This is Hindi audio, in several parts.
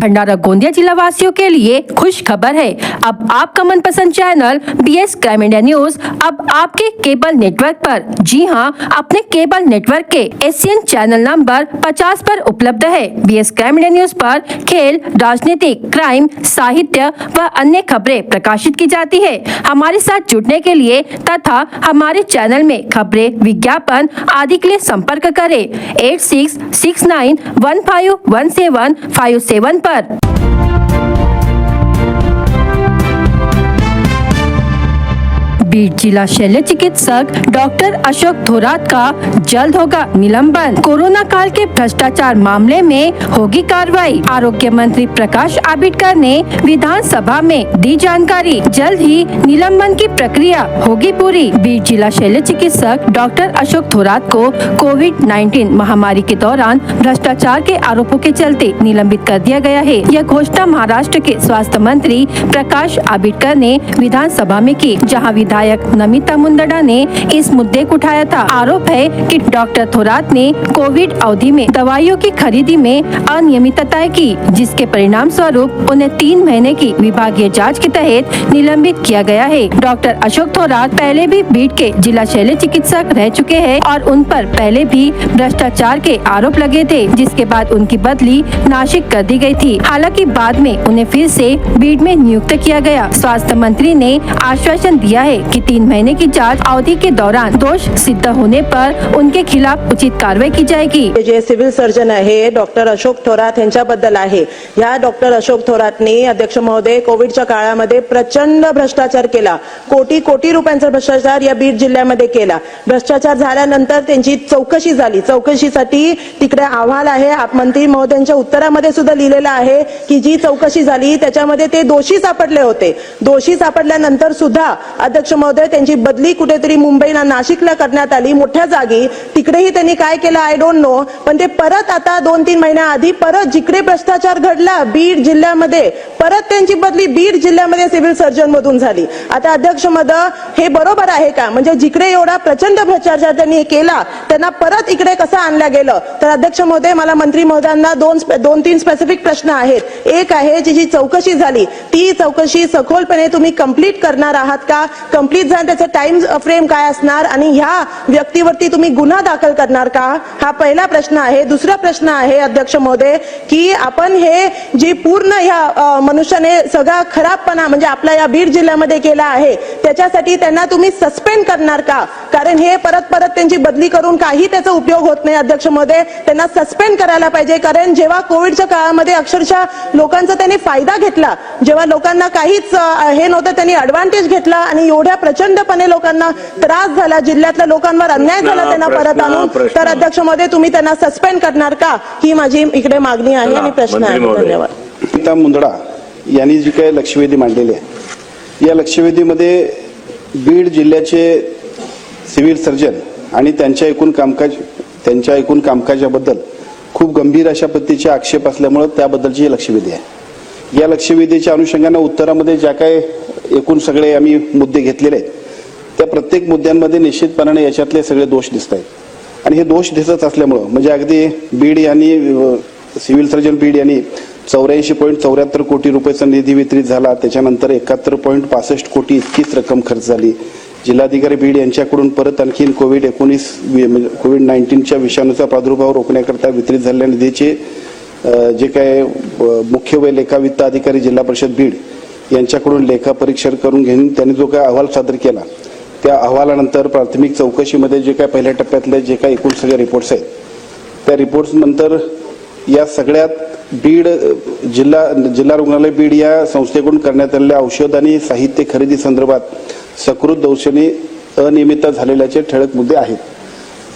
भंडारा गोंदिया जिला वासियों के लिए खुश खबर है। अब आपका मनपसंद channel BS crime India news अब आपके केबल नेटवर्क पर, जी हां, अपने केबल नेटवर्क के ACN चैनल नंबर 50 पर उपलब्ध है। BS क्राइम इंडिया न्यूज पर खेल, राजनीतिक, क्राइम, साहित्य व अन्य खबरें प्रकाशित की जाती है। हमारे साथ जुड़ने के लिए तथा हमारे चैनल में खबरें, विज्ञापन आदि के लिए संपर्क करें 8669151757 पर। बीड जिला शल्य चिकित्सक डॉक्टर अशोक थोरात का जल्द होगा निलंबन। कोरोना काल के भ्रष्टाचार मामले में होगी कार्रवाई। आरोग्य मंत्री प्रकाश आबिटकर ने विधानसभा में दी जानकारी। जल्द ही निलंबन की प्रक्रिया होगी पूरी। बीड जिला शल्य चिकित्सक डॉक्टर अशोक थोरात को कोविड-19 महामारी के दौरान भ्रष्टाचार के आरोपों के चलते निलंबित कर दिया गया है। यह घोषणा महाराष्ट्र के स्वास्थ्य मंत्री प्रकाश आबिटकर ने विधानसभा में की, जहाँ विधायक नमिता मुंदडा ने इस मुद्दे को उठाया था। आरोप है कि डॉक्टर थोरात ने कोविड अवधि में दवाइयों की खरीदी में अनियमितताएं की, जिसके परिणाम स्वरूप उन्हें 3 महीने की विभागीय जांच के तहत निलंबित किया गया है। डॉक्टर अशोक थोरात पहले भी बीड के जिला शल्य चिकित्सक रह चुके हैं और उन पर पहले भी भ्रष्टाचार के आरोप लगे थे, जिसके बाद उनकी बदली नासिक कर दी गई थी। हालांकि बाद में उन्हें फिर से बीड में नियुक्त किया गया। स्वास्थ्य मंत्री ने आश्वासन दिया है कि 3 महीने की जांच अवधि के दौरान दोष सिद्ध होने पर उनके खिलाफ उचित कारवाई की जाएगी। जे सिव्हिल सर्जन आहे डॉक्टर अशोक थोरात यांच्याबद्दल आहे। या डॉक्टर अशोक थोरातनी अध्यक्ष महोदय कोविडच्या काळामध्ये प्रचंड भ्रष्टाचार केला। कोटी रुपयांचा भ्रष्टाचार या बीड जिल्ह्यामध्ये केला। भ्रष्टाचार झाल्यानंतर त्यांची चौकशी झाली। चौकशीसाठी तिकडे अहवाल आहे। मंत्री महोदयांच्या उत्तरामध्ये सुद्धा लिहिलेलं आहे की जी चौकशी झाली त्याच्यामध्ये ते दोषी सापडले होते। दोषी सापडल्यानंतर सुद्धा अध्यक्ष महोदय त्यांची बदली कुठेतरी मुंबईला नाशिकला करण्यात आली मोठ्या जागी। तिकडेही त्यांनी काय केलं आय डोंट नो, पण ते परत आता 2-3 महिन्याआधी परत जिकडे भ्रष्टाचार घडला बीड जिल्ह्यामध्ये परत त्यांची बदली बीड जिल्ह्यामध्ये सिव्हिल सर्जन मधून झाली। आता अध्यक्ष महोदय हे बरोबर आहे का? म्हणजे जिकडे एवढा प्रचंड भ्रष्टाचार त्यांनी केला त्यांना परत इकडे कसं आणलं गेलं? तर अध्यक्ष महोदय मला मंत्री महोदयांना 2-3 स्पेसिफिक प्रश्न आहेत। एक आहे जी चौकशी झाली ती चौकशी सखोलपणे तुम्ही कंप्लीट करणार आहात का? कंप्लीट झालं त्याचं टाइम फ्रेम काय असणार आणि ह्या व्यक्तीवरती तुम्ही गुन्हा दाखल करणार का? हा पहिला प्रश्न आहे। दुसरा प्रश्न आहे अध्यक्ष महोदय की आपण हे जी पूर्ण ह्या मनुष्याने सगळा खराबपणा म्हणजे आपल्या या बीड जिल्ह्यामध्ये केला आहे त्याच्यासाठी त्यांना तुम्ही सस्पेंड करणार का? कारण हे परत त्यांची बदली करून काही त्याचा उपयोग होत नाही। अध्यक्ष महोदय त्यांना सस्पेंड करायला पाहिजे, कारण जेव्हा कोविडच्या काळामध्ये अक्षरशः लोकांचा त्यांनी फायदा घेतला, जेव्हा लोकांना काहीच हे नव्हतं त्यांनी ऍडव्हान्टेज घेतला आणि एवढ्या प्रचंडपणे लोकांना त्रास झाला, जिल्ह्यातल्या लोकांवर अन्याय झाला त्यांना परत आणून, तर अध्यक्ष महोदय तुम्ही त्यांना सस्पेंड करणार का? ही माझी इकडे मागणी आहे आणि प्रश्न आहे। धन्यवाद। नमिता मुंदडा यांनी जी काही लक्षवेधी मांडलेली आहे या लक्षवेधीमध्ये बीड जिल्ह्याचे सिव्हिल सर्जन आणि त्यांच्या एकूण कामकाजाबद्दल खूप गंभीर अशा पद्धतीचे आक्षेप असल्यामुळे त्याबद्दलची ही लक्षवेधी आहे। या लक्षवेधीच्या अनुषंगाने उत्तरामध्ये ज्या काय एकूण सगळे आम्ही मुद्दे घेतलेले आहेत त्या प्रत्येक मुद्द्यांमध्ये निश्चितपणाने याच्यातले सगळे दोष दिसत आहेत आणि हे दोष दिसत असल्यामुळं म्हणजे अगदी बीड यांनी सिव्हिल सर्जन बीड यांनी 84.74 कोटी रुपयाचा निधी वितरित झाला, त्याच्यानंतर 71.65 कोटी इतकीच रक्कम खर्च झाली। जिल्हाधिकारी बीड यांच्याकडून परत आणखीन कोविड-19च्या विषाणूचा प्रादुर्भाव रोखण्याकरता वितरित झालेल्या निधीचे जे काय मुख्य व लेखा वित्त अधिकारी जिल्हा परिषद बीड यांच्याकडून लेखापरीक्षण करून घेऊन त्यांनी जो काय अहवाल सादर केला त्या अहवालानंतर प्राथमिक चौकशीमध्ये जे काय पहिल्या टप्प्यातले जे काय एकूण सगळे रिपोर्ट्स आहेत त्या रिपोर्ट्स नंतर या सगळ्यात बीड जिल्हा रुग्णालय बीड या संस्थेकडून करण्यात आलेल्या औषध आणि साहित्य खरेदी संदर्भात सकृत दौर्जन्य अनियमितता झालेल्याचे ठळक मुद्दे आहेत।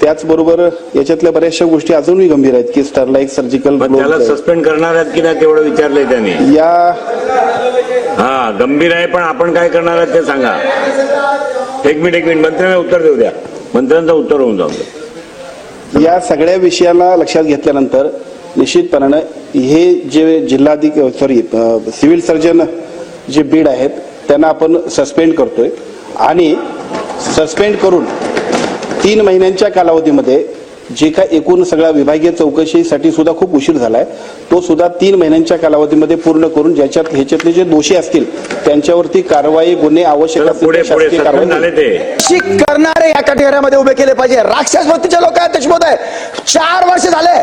त्याचबरोबर याच्यातल्या बऱ्याचशा गोष्टी अजूनही गंभीर आहेत की स्टरलाइट सर्जिकल त्याला सस्पेंड करणार आहेत की नाही तेवढं विचारलंय त्यांनी। हा गंभीर आहे पण आपण काय करणार आहात ते सांगा। एक मिनिट मंत्र्यांना उत्तर देऊ द्या, मंत्र्यांचं उत्तर होऊन जाऊ। या सगळ्या विषयाला लक्षात घेतल्यानंतर निश्चितपणाने हे जे सिव्हिल सर्जन जे बीड आहेत त्यांना आपण सस्पेंड करतोय आणि सस्पेंड करून 3 महिन्यांच्या कालावधीमध्ये जे काय एकूण सगळ्या विभागीय चौकशीसाठी सुद्धा खूप उशीर झालाय, तो सुद्धा 3 महिन्यांच्या कालावधीमध्ये पूर्ण करून ह्याच्यातले जे दोषी असतील त्यांच्यावरती कारवाई, गुन्हे आवश्यक असतील पुढे त्या शासकीय कारवाई झाले ते शिक करणारे या कटेऱ्यामध्ये उभे केले पाहिजे. राक्षस वृत्तीचे लोक आहेत देशमध्ये. 4 वर्ष झाले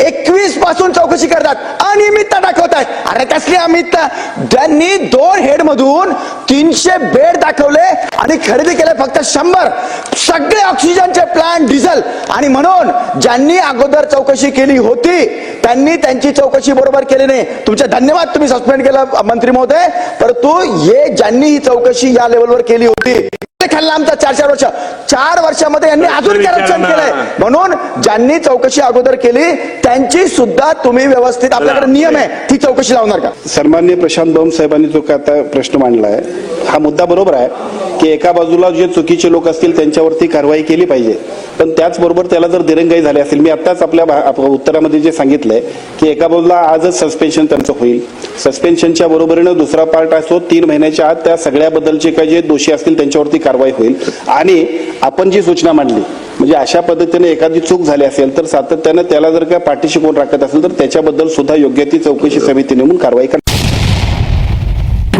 21 पासून चौकशी करतात, अनियमितता दाखवतात. अरे कसली अनियमितता? त्यांनी 2 हेड मधून 300 बेड दाखवले आणि खरेदी केले फक्त 100. सगळे ऑक्सिजनचे प्लांट, डिझेल. आणि म्हणून ज्यांनी अगोदर चौकशी केली होती त्यांनी त्यांची चौकशी बरोबर केली नाही. तुमचे धन्यवाद, तुम्ही सस्पेंड केलं मंत्री महोदय. परंतु हे ज्यांनी ही चौकशी या लेवलवर केली होती खाल्ला आमचा 4 वर्ष. 4 वर्षामध्ये यांनी अजून करप्शन केलंय. म्हणून ज्यांनी चौकशी अगोदर केली त्यांची सुद्धा तुम्ही व्यवस्थित, आपल्याकडे नियम आहे, ती चौकशी लावणार का? सन्माननीय प्रशांत बंब साहेबांनी जो काय आता प्रश्न मांडला आहे हा मुद्दा बरोबर आहे की एका बाजूला जे चुकीचे लोक असतील त्यांच्यावरती कारवाई केली पाहिजे, पण त्याचबरोबर त्याला जर दिरंगाई झाली असेल, मी आत्ताच आपल्या उत्तरामध्ये जे सांगितलंय की एका बाजूला आजच सस्पेन्शन त्यांचं होईल, सस्पेन्शनच्या बरोबरीनं दुसरा पार्ट असतो 3 महिन्याच्या आत त्या सगळ्याबद्दलचे काही जे दोषी असतील त्यांच्यावरती कारवाई होईल. आणि आपण जी सूचना मांडली म्हणजे अशा पद्धतीने एखादी चूक झाली असेल तर सातत्यानं त्याला जर का पाठीशी कोण राखत असेल तर त्याच्याबद्दल सुद्धा योग्य ती चौकशी समिती नेमून कारवाई करणार.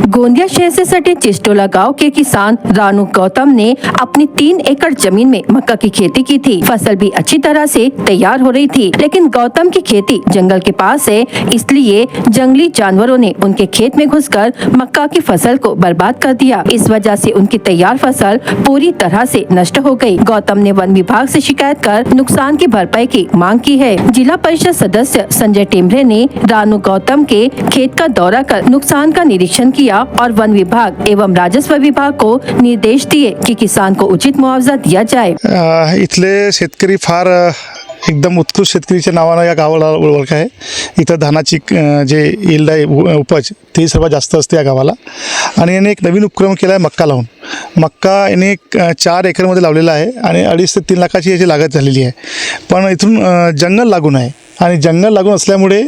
गोंदिया शहर से सटे चिस्टोला गांव के किसान रानू गौतम ने अपनी 3 एकड़ जमीन में मक्का की खेती की थी। फसल भी अच्छी तरह से तैयार हो रही थी, लेकिन गौतम की खेती जंगल के पास है, इसलिए जंगली जानवरों ने उनके खेत में घुसकर मक्का की फसल को बर्बाद कर दिया। इस वजह से उनकी तैयार फसल पूरी तरह से नष्ट हो गई। गौतम ने वन विभाग से शिकायत कर नुकसान की भरपाई की मांग की है। जिला परिषद सदस्य संजय टेम्भरे ने रानू गौतम के खेत का दौरा कर नुकसान का निरीक्षण किया और वन विभाग एवं राजस्व विभाग को निर्देश दिए कि किसान को उचित मुआवजा दिया जाए। इथले शेतकरी फार एकदम उत्कृष्ट शेतकरीच्या नावानं या गावाला ओळख आहे. इथं धानाची जे यील्ड आहे, उपज, ती सर्वात जास्त असते या गावाला. आणि याने एक नवीन उपक्रम केला आहे मक्का लावून. मक्का याने 4 एकरमध्ये लावलेला आहे आणि 2.5 ते 3 लाखाची याची लागत झालेली आहे. पण इथून जंगल लागून आहे आणि जंगल लागून असल्यामुळे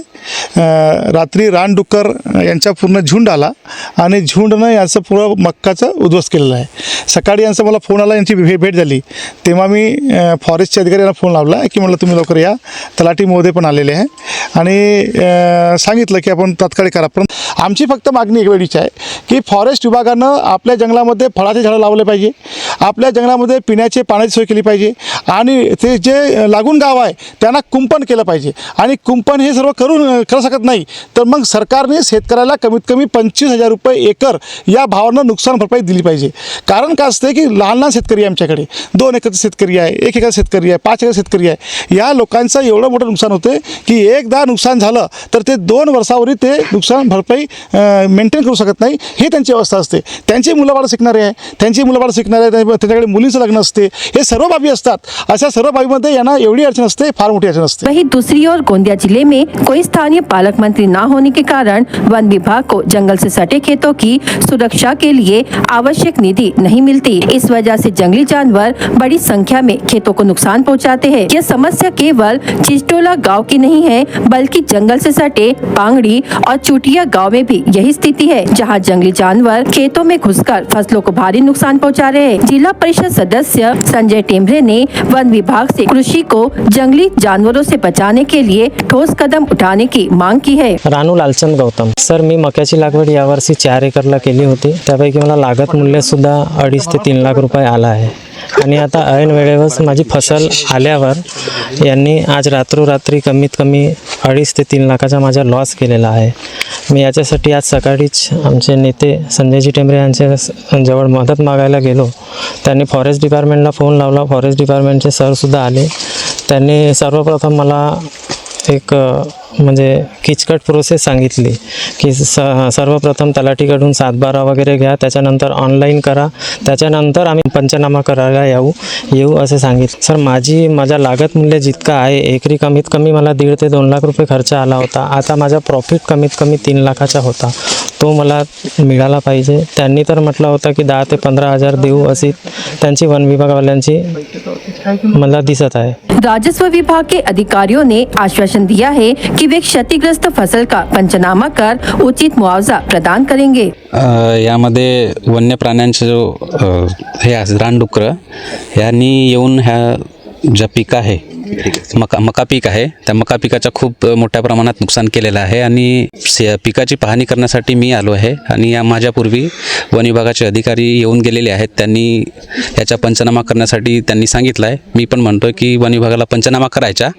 रात्री रानडुक्कर यांचा पूर्ण झुंड आला आणि झुंडनं यांचं पूर्ण मक्काचं उद्ध्वस्त केलेलं आहे. सकाळी यांचा मला फोन आला, यांची भेट झाली, तेव्हा मी फॉरेस्टच्या अधिकाऱ्यांना फोन लावला की म्हटलं तुम्ही लवकर या. तलाठी महोदय पण आलेले आहे आणि सांगितलं की आपण तात्काळ करा. पण आमची फक्त मागणी एक वेळीच आहे की फॉरेस्ट विभागानं आपल्या जंगलामध्ये फळाचे झाडं लावले पाहिजे, आपल्या जंगलामध्ये पिण्याचे पाण्याची सोय केली पाहिजे आणि ते जे लागून गाव आहे त्यांना कुंपण केलं पाहिजे. आणि कुंपण हे सर्व करू शकत नाही तर मग सरकारने शेतकऱ्याला कमीत कमी 25,000 रुपये एकर या भावानं नुकसान भरपाई दिली पाहिजे. कारण काय असते की लहान लहान शेतकरी आहे आमच्याकडे, 2 एकरचा शेतकरी आहे, 1 एकर शेतकरी आहे, 5 एकर शेतकरी आहे. या लोकांचं एवढं मोठं नुकसान होते की एकदा नुकसान झालं तर ते 2 वर्षावरही ते नुकसान भरपाई मेंटेन करू शकत नाही. हे त्यांची अवस्था असते. त्यांची मुलं शिकणारे आहे, त्यांच्याकडे मुलींचं लग्न असते, हे सर्व बाबी असतात. अशा सर्व बाबीमध्ये यांना एवढी अडचण असते, फार मोठी अडचण असते. वहीं दूसरी ओर गोंदिया जिले में कोई स्थानीय पालक मंत्री न होने के कारण वन विभाग को जंगल से सटे खेतों की सुरक्षा के लिए आवश्यक निधि नहीं मिलती। इस वजह से जंगली जानवर बड़ी संख्या में खेतों को नुकसान पहुंचाते हैं। यह समस्या केवल चिस्टोला गांव की नहीं है, बल्कि जंगल से सटे पांगड़ी और चुटिया गांव में भी यही स्थिति है, जहां जंगली जानवर खेतों में घुसकर फसलों को भारी नुकसान पहुंचा रहे हैं। जिला परिषद सदस्य संजय टेम्भरे ने वन विभाग से कृषि को जंगली जानवरों से बचाने के लिए ठोस कदम उठाने की मांग की है। रानू लालचंद गौतम सर, मी मक्याची लागवड यावर्षी 4 एकरला केली होती. त्यापैकी मला लागत मूल्य सुद्धा 2.5 ते 3 लाख रुपये आला आहे. आणि आता ऐन वेळेवर माझी फसल आल्यावर यांनी आज रात्रोरात्री कमीत कमी 2.5 ते 3 लाखाचा माझा लॉस केलेला आहे. मी याच्यासाठी आज सकाळीच आमचे नेते संजयजी टेंबरे यांच्या जवळ मदत मागायला गेलो. त्यांनी फॉरेस्ट डिपार्टमेंटला फोन लावला. फॉरेस्ट डिपार्टमेंटचे सरसुद्धा आले. त्यांनी सर्वप्रथम मला एक म्हणजे किचकट प्रोसेस सांगितली की सर्वप्रथम तलाठीकडून 7/12 वगैरे घ्या, त्याच्यानंतर ऑनलाईन करा, त्याच्यानंतर आम्ही पंचनामा करायला येऊ असे सांगितले. सर, माझा लागत मूल्य जितका आहे, एकरी कमीत कमी मला 1.5 ते 2 लाख रुपये खर्च आला होता. आता माझा प्रॉफिट कमीत कमी 3 लाखाचा होता, तो मला मिळाला पाहिजे. त्यांनी तर म्हटलं होतं की 10 ते 15 हजार देऊ अशी त्यांची वन विभागवाल्यांची मला दिसत आहे. राजस्व विभाग के अधिकारियों ने आश्वासन दिया है कि वे क्षतिग्रस्त फसल का पंचनामा कर उचित मुआवजा प्रदान करेंगे. यामध्ये वन्य प्राण्यांचे जो हे रानडुक्कर यांनी येऊन ह्या ज्या पीक आहे मका पीक आहे. त्या मका पिकाचं खूप मोठ्या प्रमाणात नुकसान केलेलं आहे आणि पिकाची पाहणी करण्यासाठी मी आलो आहे. आणि माझ्यापूर्वी वन विभागाचे अधिकारी येऊन गेलेले आहेत. त्यांनी याचा पंचनामा करण्यासाठी त्यांनी सांगितलं आहे. मी पण म्हणतो की वन विभागाला पंचनामा करायचा.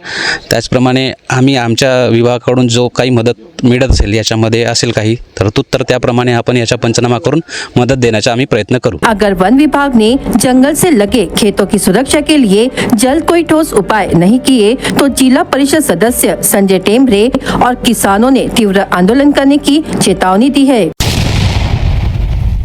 त्याचप्रमाणे आम्ही आमच्या विभागाकडून जो काही मदत मिळत असेल, याच्यामध्ये असेल काही तरतूद, तर त्याप्रमाणे आपण याचा पंचनामा करून मदत देण्याचा आम्ही प्रयत्न करू. अगर वन विभाग ने जंगल से लगे खेतों की सुरक्षा के लिए जल्द कोई ठोस उपाय नहीं किए तो जिला परिषद सदस्य संजय टेमरे और किसानों ने तीव्र आंदोलन करने की चेतावनी दी है।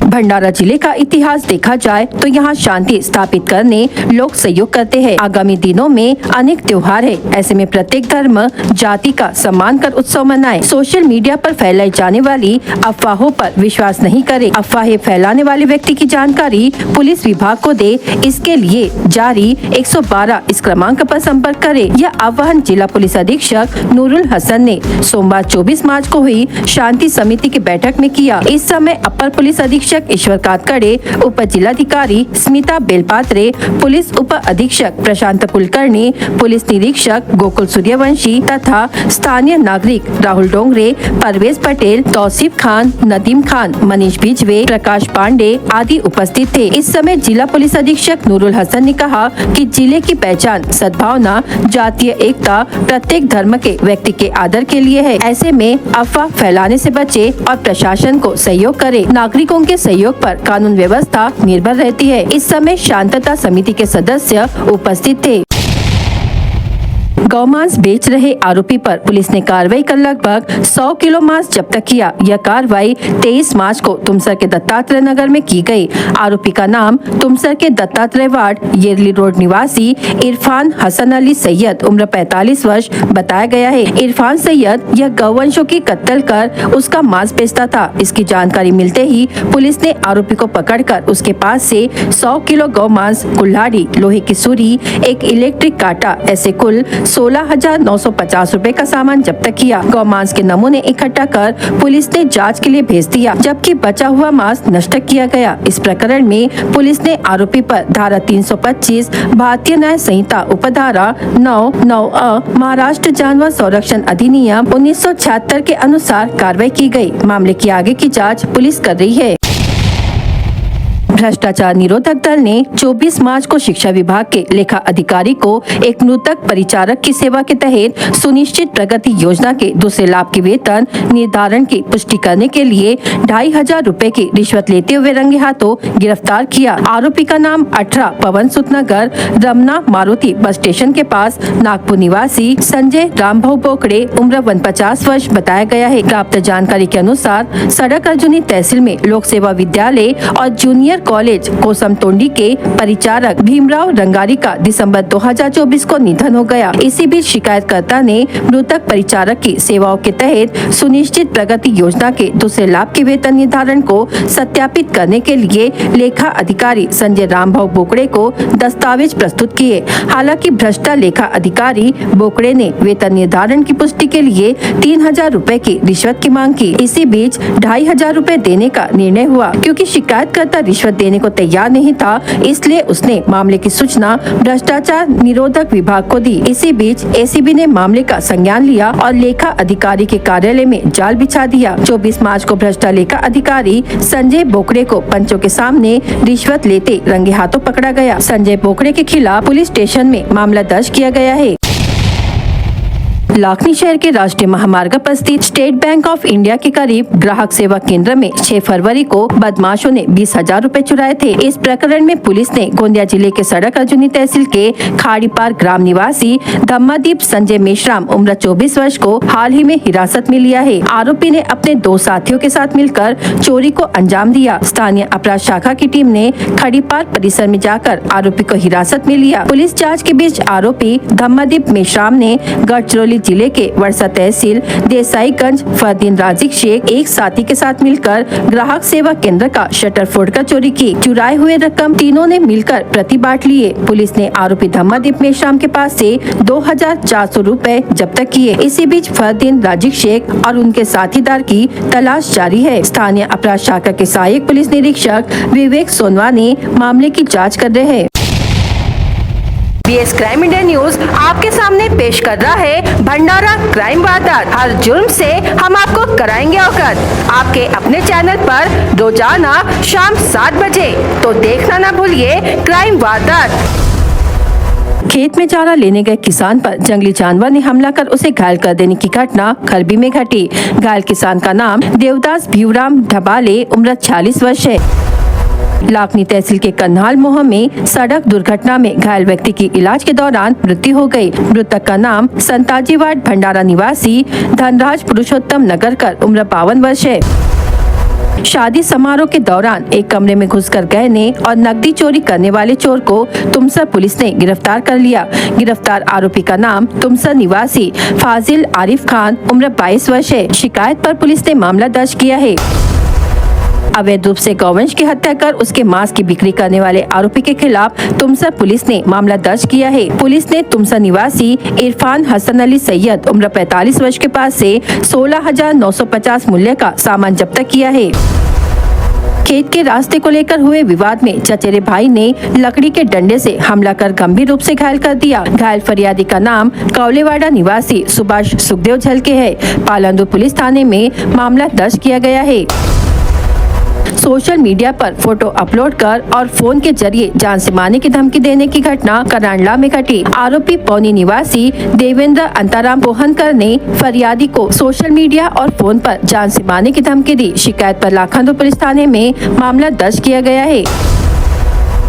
भंडारा जिले का इतिहास देखा जाए तो यहाँ शांति स्थापित करने लोग सहयोग करते हैं। आगामी दिनों में अनेक त्योहार है, ऐसे में प्रत्येक धर्म जाति का सम्मान कर उत्सव मनाएं। सोशल मीडिया पर फैलाई जाने वाली अफवाहों पर विश्वास नहीं करें। अफवाहें फैलाने वाले व्यक्ति की जानकारी पुलिस विभाग को दे। इसके लिए जारी 112 इस क्रमांक पर संपर्क करें। यह आह्वान जिला पुलिस अधीक्षक नूरुल हसन ने सोमवार 24 मार्च को हुई शांति समिति की बैठक में किया। इस समय अपर पुलिस अधीक्षक ईश्वर कातकड़े, उप जिलाधिकारी स्मिता बेलपात्रे, पुलिस उप अधीक्षक प्रशांत कुलकर्णी, पुलिस निरीक्षक गोकुल सूर्यवंशी तथा स्थानीय नागरिक राहुल डोंगरे, परवेज पटेल, तौसीफ खान, नदीम खान, मनीष बिजवे, प्रकाश पांडे आदि उपस्थित थे। इस समय जिला पुलिस अधीक्षक नूरुल हसन ने कहा कि जिले की पहचान सद्भावना, जातीय एकता, प्रत्येक धर्म के व्यक्ति के आदर के लिए है। ऐसे में अफवाह फैलाने से बचे और प्रशासन को सहयोग करे। नागरिकों के सहयोग पर कानून व्यवस्था निर्भर रहती है। इस समय शांतता समिति के सदस्य उपस्थित थे। गौमांस बेच रहे आरोपी पर पुलिस ने कार्रवाई कर लगभग 100 किलो मांस जब्त किया। यह कार्रवाई 23 मार्च को तुमसर के दत्तात्रेय नगर में की गई। आरोपी का नाम तुमसर के दत्तात्रेय वार्ड येरली रोड निवासी इरफान हसन अली सैयद उम्र 45 वर्ष बताया गया है। इरफान सैयद यह गौवंशों की कत्ल कर उसका मांस बेचता था। इसकी जानकारी मिलते ही पुलिस ने आरोपी को पकड़कर उसके पास से 100 किलो गौ मांस, कुल्हाड़ी, लोहे की सुरी, एक इलेक्ट्रिक कांटा, ऐसे कुल 16,950 रुपए का सामान जब्त किया। गौ मांस के नमूने इकट्ठा कर पुलिस ने जांच के लिए भेज दिया, जबकि बचा हुआ मांस नष्ट किया गया। इस प्रकरण में पुलिस ने आरोपी पर धारा 325 भारतीय न्याय संहिता उपधारा 9(9)(अ) महाराष्ट्र जानवर संरक्षण अधिनियम 1976 के अनुसार कार्रवाई की गई। मामले की आगे की जाँच पुलिस कर रही है। भ्रष्टाचार निरोधक दल ने 24 मार्च को शिक्षा विभाग के लेखा अधिकारी को एक मृतक परिचारक की सेवा के तहत सुनिश्चित प्रगति योजना के दूसरे लाभ के वेतन निर्धारण की पुष्टि करने के लिए 2,500 रुपए की रिश्वत लेते हुए रंगे हाथों गिरफ्तार किया। आरोपी का नाम 18 पवन सुतनगर रमना मारुति बस स्टेशन के पास नागपुर निवासी संजय रामभाऊ बोकड़े उम्र 49 वर्ष बताया गया है। प्राप्त जानकारी के अनुसार सड़क अर्जुनी तहसील में लोक सेवा विद्यालय और जूनियर कॉलेज कोसमतोंडी के परिचारक भीमराव रंगारी का दिसंबर 2024 को निधन हो गया। इसी बीच शिकायतकर्ता ने मृतक परिचारक की सेवाओं के तहत सुनिश्चित प्रगति योजना के दूसरे लाभ के वेतन निर्धारण को सत्यापित करने के लिए लेखा अधिकारी संजय रामभाऊ बोकड़े को दस्तावेज प्रस्तुत किए। हालांकि भ्रष्टा लेखा अधिकारी बोकड़े ने वेतन निर्धारण की पुष्टि के लिए 3,000 रुपए की रिश्वत की मांग की। इसी बीच 2,500 रुपए देने का निर्णय हुआ। क्योंकि शिकायतकर्ता रिश्वत देने को तैयार नहीं था, इसलिए उसने मामले की सूचना भ्रष्टाचार निरोधक विभाग को दी। इसी बीच एसीबी ने मामले का संज्ञान लिया और लेखा अधिकारी के कार्यालय में जाल बिछा दिया। 24 मार्च को भ्रष्टा लेखा अधिकारी संजय बोकड़े को पंचों के सामने रिश्वत लेते रंगे हाथों पकड़ा गया। संजय बोकड़े के खिलाफ पुलिस स्टेशन में मामला दर्ज किया गया है। लाखनी शहर के राष्ट्रीय महामार्ग पर स्थित स्टेट बैंक ऑफ इंडिया के करीब ग्राहक सेवा केंद्र में 6 फरवरी को बदमाशों ने 20,000 रुपए चुराए थे। इस प्रकरण में पुलिस ने गोंदिया जिले के सड़क अर्जुनी तहसील के खाड़ी पार ग्राम निवासी धम्मादीप संजय मेश्राम उम्र 24 वर्ष को हाल ही में हिरासत में लिया है। आरोपी ने अपने 2 साथियों के साथ मिलकर चोरी को अंजाम दिया। स्थानीय अपराध शाखा की टीम ने खड़ीपार परिसर में जाकर आरोपी को हिरासत में लिया। पुलिस जाँच के बीच आरोपी धम्मादीप मेश्राम ने गढ़चिरौली जिले के वर्षा तहसील देसाईगंज फरदीन राजिक शेख एक साथी के साथ मिलकर ग्राहक सेवा केंद्र का शटर फोड़कर चोरी की। चुराए हुए रकम तीनों ने मिलकर प्रति बांट लिए। पुलिस ने आरोपी धम्मादीप मेश्राम के पास से 2,400 रुपए जब्त किए। इसी बीच फरदीन राजिक शेख और उनके साथीदार की तलाश जारी है। स्थानीय अपराध शाखा के सहायक पुलिस निरीक्षक विवेक सोनवा ने मामले की जाँच कर रहे हैं। बीएस क्राइम इंडिया न्यूज आपके सामने पेश कर रहा है भंडारा क्राइम वारदात। हर जुर्म से हम आपको कराएंगे अवगत। आपके अपने चैनल पर रोजाना शाम 7 बजे, तो देखना ना भूलिए क्राइम वारदात। खेत में चारा लेने गए किसान पर जंगली जानवर ने हमला कर उसे घायल कर देने की घटना खरबी में घटी। घायल किसान का नाम देवदास भीवराम ढबाले, उम्र 46 वर्ष है। लाखनी तहसील के कन्हाल मोह में सड़क दुर्घटना में घायल व्यक्ति की इलाज के दौरान मृत्यु हो गई। मृतक का नाम संताजीवाड़ भंडारा निवासी धनराज पुरुषोत्तम नगरकर, उम्र 52 वर्ष है। शादी समारोह के दौरान एक कमरे में घुसकर गहने और नकदी चोरी करने वाले चोर को तुमसर पुलिस ने गिरफ्तार कर लिया। गिरफ्तार आरोपी का नाम तुमसर निवासी फाजिल आरिफ खान, उम्र 22 वर्ष है। शिकायत पर पुलिस ने मामला दर्ज किया है। अवैध रूप से गौवंश की हत्या कर उसके मांस की बिक्री करने वाले आरोपी के खिलाफ तुमसर पुलिस ने मामला दर्ज किया है। पुलिस ने तुमसर निवासी इरफान हसन अली सैयद, उम्र 45 वर्ष के पास से 16,950 मूल्य का सामान जब्त किया है। खेत के रास्ते को लेकर हुए विवाद में चचेरे भाई ने लकड़ी के डंडे से हमला कर गंभीर रूप से घायल कर दिया। घायल फरियादी का नाम कौलेवाड़ा निवासी सुभाष सुखदेव झलके है। पालंदू पुलिस थाने में मामला दर्ज किया गया है। सोशल मीडिया पर फोटो अपलोड कर और फोन के जरिए जान से मारने की धमकी देने की घटना करांडला में घटी। आरोपी पौनी निवासी देवेंद्र अंताराम पोहनकर ने फरियादी को सोशल मीडिया और फोन पर जान से मारने की धमकी दी। शिकायत पर लाखंदू पुलिस थाने में मामला दर्ज किया गया है।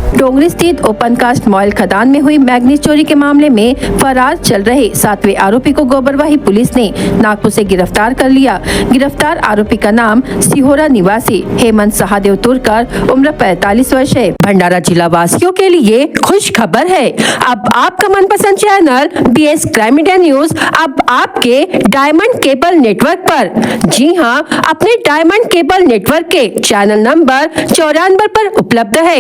डोंगरी स्थित ओपन कास्ट मॉयल खदान में हुई मैग्नीज चोरी के मामले में फरार चल रहे 7वें आरोपी को गोबरवाही पुलिस ने नागपुर से गिरफ्तार कर लिया। गिरफ्तार आरोपी का नाम सिहोरा निवासी हेमंत सहादेव तुरकर, उम्र 45 वर्ष है। भंडारा जिला वासियों के लिए खुश खबर है, अब आपका मनपसंद channel BS crime India news अब आपके डायमंड केबल नेटवर्क पर। जी हाँ, अपने डायमंड केबल नेटवर्क के चैनल नंबर 94 पर उपलब्ध है।